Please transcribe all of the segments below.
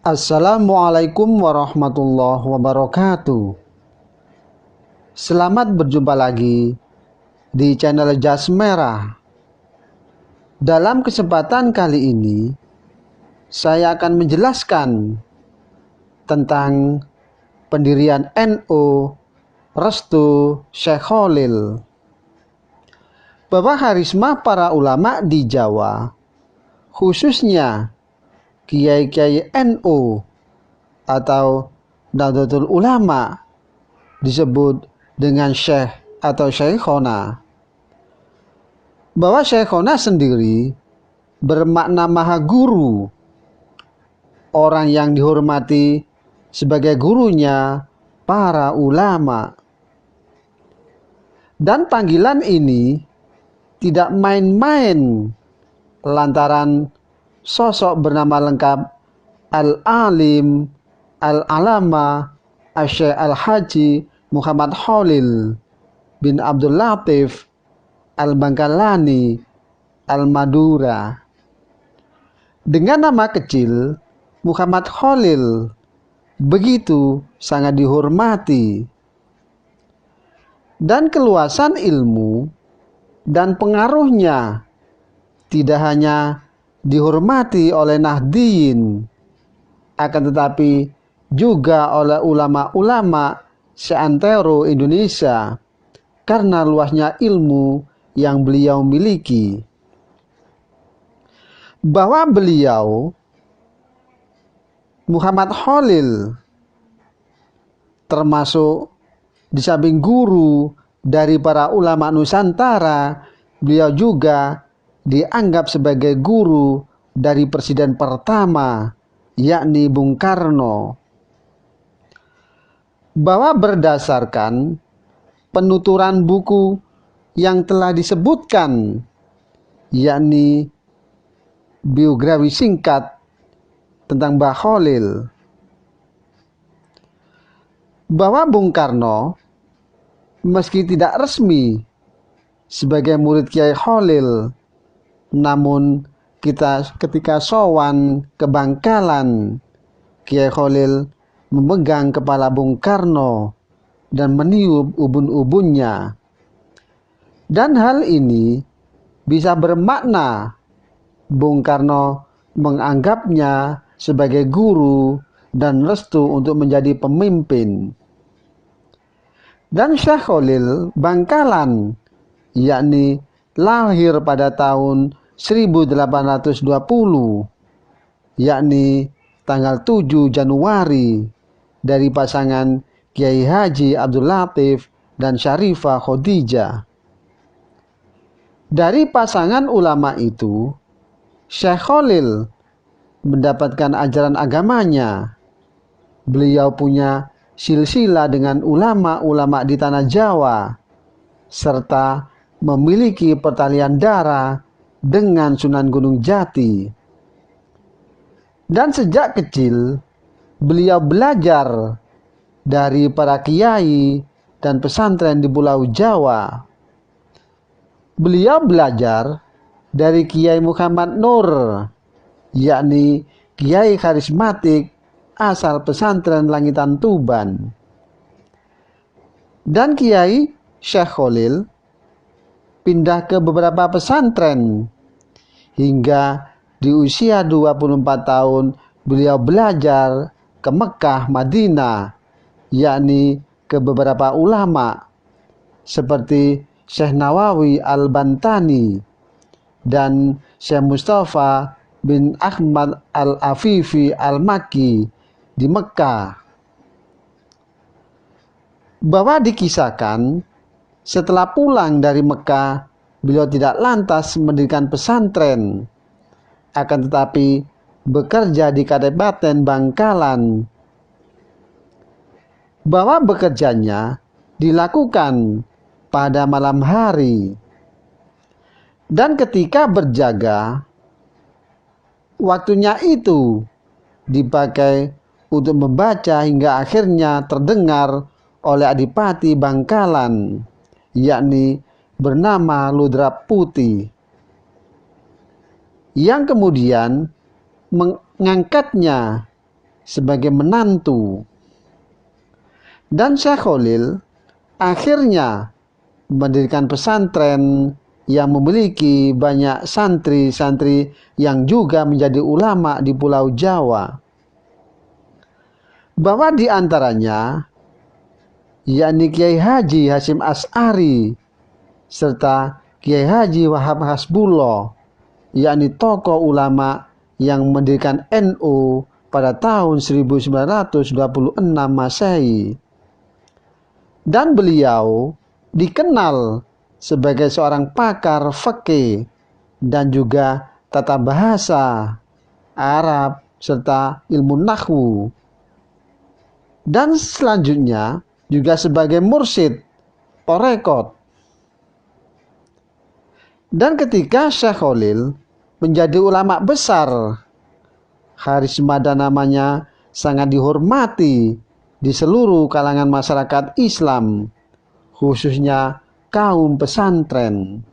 Assalamualaikum warahmatullahi wabarakatuh. Selamat berjumpa lagi di channel Jas Merah. Dalam kesempatan kali ini, saya akan menjelaskan tentang pendirian NU Restu Syekh Khalil. Bahwa karisma para ulama di Jawa, khususnya Kiai-Kiai NU atau Nahdlatul Ulama, disebut dengan Syekh atau Syekhona. Bahwa Syekhona sendiri bermakna maha guru, orang yang dihormati sebagai gurunya para ulama. Dan panggilan ini tidak main-main lantaran sosok bernama lengkap Al-Alim Al-Alama Asy-Syaikh Al-Haji Muhammad Khalil bin Abdul Latif Al-Bangkalani Al-Madura. Dengan nama kecil Muhammad Khalil begitu sangat dihormati, dan keluasan ilmu dan pengaruhnya tidak hanya dihormati oleh Nahdiyin, akan tetapi juga oleh ulama-ulama seantero Indonesia karena luasnya ilmu yang beliau miliki. Bahwa beliau Muhammad Khalil termasuk di samping guru dari para ulama Nusantara, beliau juga dianggap sebagai guru dari presiden pertama, yakni Bung Karno. Bahwa berdasarkan penuturan buku yang telah disebutkan, yakni biografi singkat tentang Mbah Khalil, bahwa Bung Karno meski tidak resmi sebagai murid Kiai Khalil, namun ketika sowan ke Bangkalan, Kiai Khalil memegang kepala Bung Karno dan meniup ubun-ubunnya. Dan hal ini bisa bermakna Bung Karno menganggapnya sebagai guru dan restu untuk menjadi pemimpin. Dan Syekh Khalil Bangkalan, yakni lahir pada tahun 1820, yakni tanggal 7 Januari, dari pasangan Kiai Haji Abdul Latif dan Syarifah Khadijah. Dari pasangan ulama itu, Syekh Khalil mendapatkan ajaran agamanya. Beliau punya silsilah dengan ulama-ulama di tanah Jawa, serta memiliki pertalian darah dengan Sunan Gunung Jati. Dan sejak kecil beliau belajar dari para kiai dan pesantren di Pulau Jawa. Beliau belajar dari Kiai Muhammad Nur, yakni kiai karismatik asal pesantren Langitan Tuban. Dan Kiai Syekh Khalil pindah ke beberapa pesantren hingga di usia 24 tahun beliau belajar ke Mekah, Madinah, yakni ke beberapa ulama seperti Syekh Nawawi Al-Bantani dan Syekh Mustafa bin Ahmad Al-Afifi Al-Makki di Mekah. Bahwa dikisahkan setelah pulang dari Mekah, beliau tidak lantas mendirikan pesantren, akan tetapi bekerja di Kabupaten Bangkalan. Bahwa bekerjanya dilakukan pada malam hari, dan ketika berjaga, waktunya itu dipakai untuk membaca hingga akhirnya terdengar oleh Adipati Bangkalan, yakni bernama Ludra Putih, yang kemudian mengangkatnya sebagai menantu. Dan Syekh Khalil akhirnya mendirikan pesantren yang memiliki banyak santri-santri yang juga menjadi ulama di Pulau Jawa. Bahwa di antaranya yakni Kiai Haji Hasyim Asy'ari serta Kiai Haji Wahab Hasbullah, yakni tokoh ulama yang mendirikan NU pada tahun 1926 Masehi. Dan beliau dikenal sebagai seorang pakar fikih dan juga tata bahasa Arab serta ilmu nahwu. Dan selanjutnya juga sebagai mursyid Torekot. Dan ketika Syekh Khalil menjadi ulama besar, karisma dan namanya sangat dihormati di seluruh kalangan masyarakat Islam, khususnya kaum pesantren.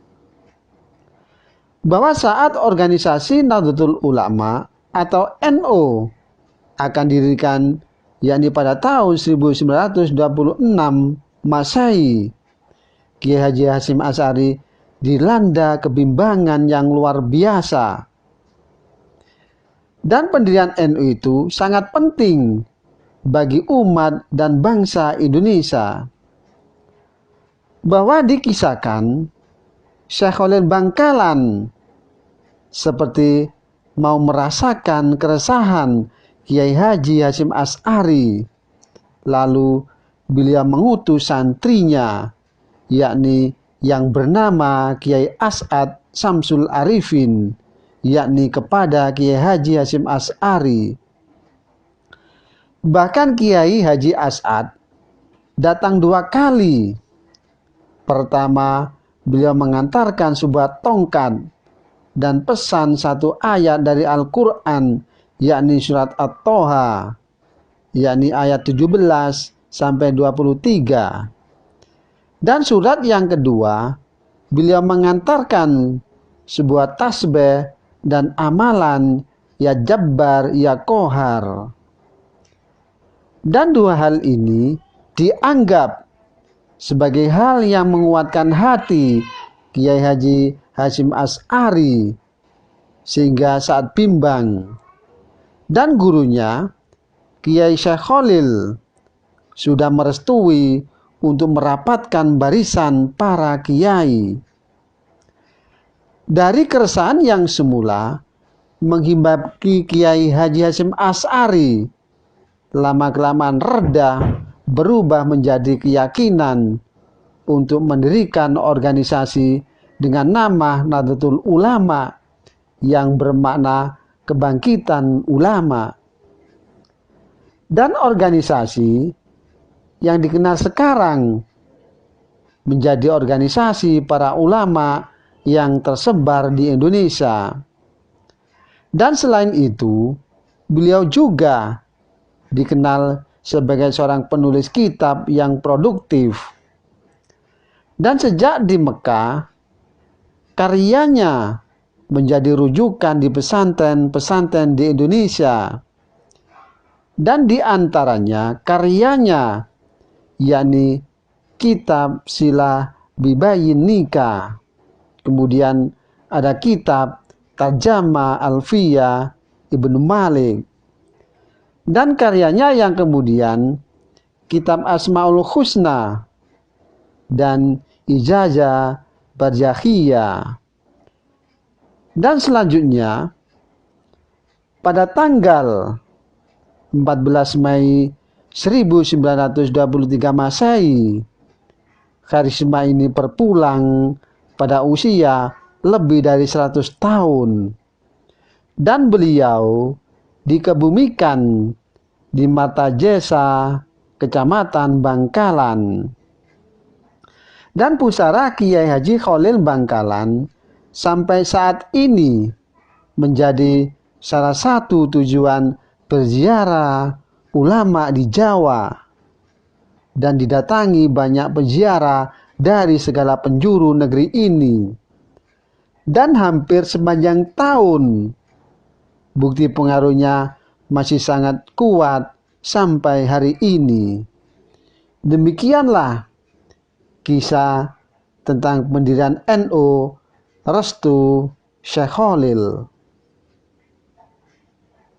Bahwa saat organisasi Nahdlatul Ulama atau NU akan didirikan, yakni pada tahun 1926 Masehi, Kiai Haji Hasyim Asy'ari dilanda kebimbangan yang luar biasa. Dan pendirian NU itu sangat penting bagi umat dan bangsa Indonesia. Bahwa dikisahkan Syekh Khalil Bangkalan seperti mau merasakan keresahan Kiai Haji Hasyim Asy'ari, lalu beliau mengutus santrinya, yakni yang bernama Kiai As'ad Samsul Arifin, yakni kepada Kiai Haji Hasyim Asy'ari. Bahkan Kiai Haji As'ad datang 2 kali. Pertama, beliau mengantarkan sebuah tongkat dan pesan 1 ayat dari Al-Quran, yakni surat At-Toha, yakni ayat 17 sampai 23. Dan surat yang kedua, beliau mengantarkan sebuah tasbih dan amalan ya Jabbar ya Qahar. Dan 2 hal ini dianggap sebagai hal yang menguatkan hati Kiai Haji Hasyim Asy'ari sehingga saat bimbang. Dan gurunya Kiai Syekh Khalil sudah merestui untuk merapatkan barisan para kiai. Dari keresahan yang semula menghimbaki Kiai Haji Hasyim Asy'ari, lama-kelamaan reda berubah menjadi keyakinan untuk mendirikan organisasi dengan nama Nahdlatul Ulama yang bermakna kebangkitan ulama. Dan organisasi yang dikenal sekarang menjadi organisasi para ulama yang tersebar di Indonesia. Dan selain itu, beliau juga dikenal sebagai seorang penulis kitab yang produktif. Dan sejak di Mekah, karyanya menjadi rujukan di pesantren-pesantren di Indonesia. Dan di antaranya karyanya yakni kitab Silah Bibayin Nikah. Kemudian ada kitab Tarjamah Alfiyah Ibnu Malik. Dan karyanya yang kemudian kitab Asmaul Husna dan Ijazah Barjahiyah. Dan selanjutnya pada tanggal 14 Mei 1923 Masehi, karisma ini berpulang pada usia lebih dari 100 tahun. Dan beliau dikebumikan di Martajasa, Kecamatan Bangkalan. Dan pusara Kiai Haji Khalil Bangkalan sampai saat ini menjadi salah satu tujuan berziarah ulama di Jawa, dan didatangi banyak peziarah dari segala penjuru negeri ini. Dan hampir sepanjang tahun bukti pengaruhnya masih sangat kuat sampai hari ini. Demikianlah kisah tentang pendirian NU Restu Syekh Khalil.